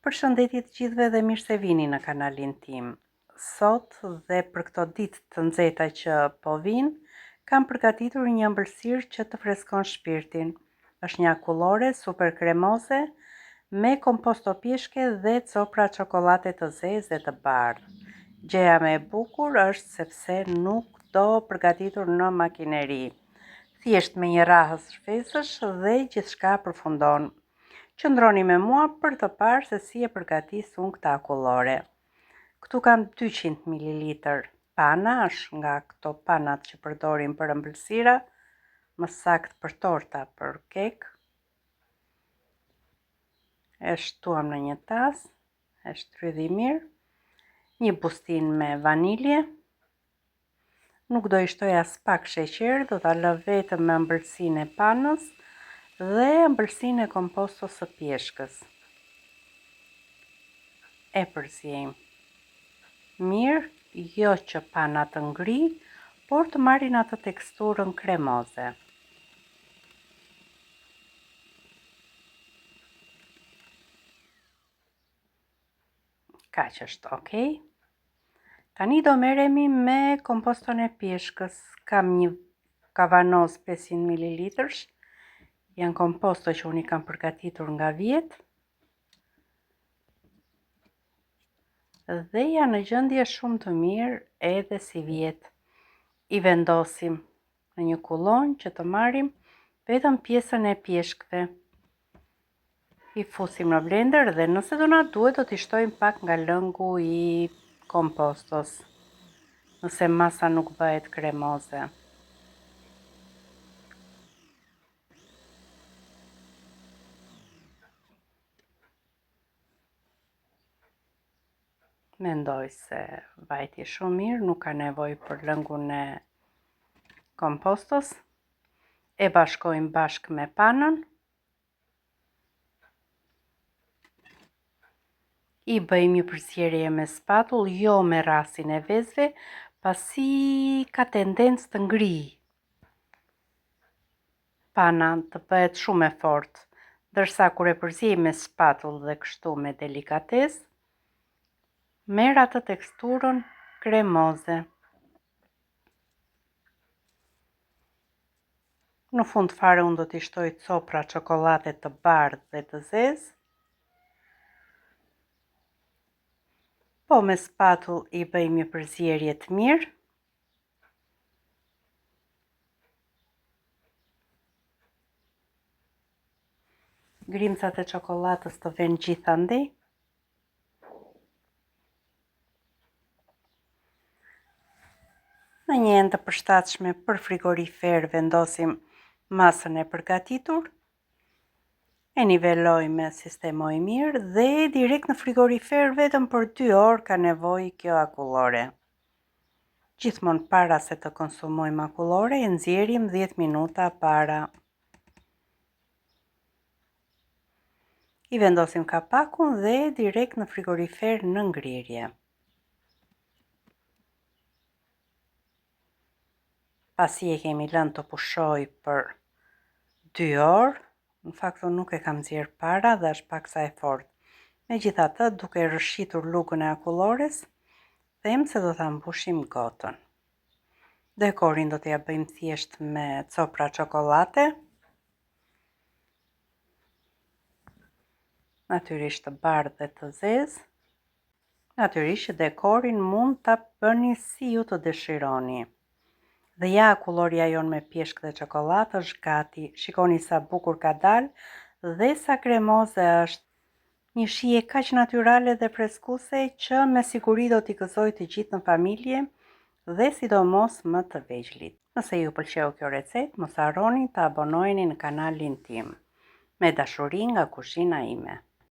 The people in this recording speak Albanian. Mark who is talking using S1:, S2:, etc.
S1: Përshëndetje të gjithëve dhe mirë se vini në kanalin tim. Sot dhe për këto ditë të nxehta që po vinë, kam përgatitur një ëmbëlsirë që të freskon shpirtin. Është një akullore super kremoze me komposto pjeshke dhe copra çokolate të zezë dhe të bardhë. Gjëja më e bukur është sepse nuk do përgatitur në makineri. Thjesht me një rahës shpesësh dhe gjithçka përfundon. Qëndroni me mua për të parë se si e përgatis unë këta akullore. Këtu kam 200 ml panash nga këto panat që përdorim për ëmbëlsira, më saktë për torta, për kek. E shtuam në një tas, e shtrydhi mirë. Një bustin me vanilje. Nuk do i shtoj as pak sheqer, do ta lë vetëm me ëmbëlsinë e panës dhe ëmbëlsinë e kompostos së pjeshkës. E përzjejmë mirë, jo që pana të ngri, por të marrin atë teksturën kremoze. Kaq është okay. Tani do merremi me komposton e pjeshkës. Kam një kavanoz 500 ml. Janë komposto që unë i kam përgatitur nga vjet. Dhe janë në gjendje shumë të mirë edhe si vjet. I vendosim në një kullon që të marrim vetëm pjesën e pjeshkëve. I fusim në blender dhe nëse do na duhet do t'i shtojmë pak nga lëngu i kompostos. Nëse masa nuk bëhet kremoze. Mendoj se vajti shumë mirë, nuk ka nevojë për lëngun e kompostos. E bashkojmë bashkë me panën. I bëjmë një përzierje me spatull, jo me rasin e vezëve, pasi ka tendencë të ngrijë. Pana të bëhet shumë e fortë, ndërsa kur e përziej me spatull dhe kështu me delikatesë, merr atë teksturën kremoze. Në fund fare unë do t'i shtoj copra çokolate të bardhë dhe të zezë. Po me spatull i bëjmë një përzierje të mirë. Grimcat e çokolatës të vënë gjithandej. Në një enë të përshtatshme për frigorifer vendosim masën e përgatitur. E niveloj me sistemoj mirë dhe direkt në frigorifer vetëm për 2 orë ka nevojë kjo akullore. Gjithmonë para se të konsumojmë akullore, e nxjerrim 10 minuta para. I vendosim kapakun dhe direkt në frigorifer në ngrirje. Pasi e kemi lënë të pushoj për 2 orë, në fakt nuk e kam nxjerr para dhe është paksa e fortë. Megjithatë, duke rrëshitur lugën e akullores, them se do ta mbushim gotën. Dekorin do t'ja bëjmë thjesht me copra çokolate. Natyrisht të bardhë dhe të zezë. Natyrisht dekorin mund ta bëni si ju të dëshironi. Dhe ja akulloria jon me pjeshkë dhe çokoladë është gati. Shikoni sa bukur ka dalë dhe sa kremoze është. Një shije kaq natyrale dhe freskuese që me siguri do t'i gëzoj të gjithë në familje dhe sidomos më të vegjëlit. Nëse ju pëlqeu kjo recetë, mos harroni të abonoheni në kanalin tim. Me dashuri nga kuzhina ime.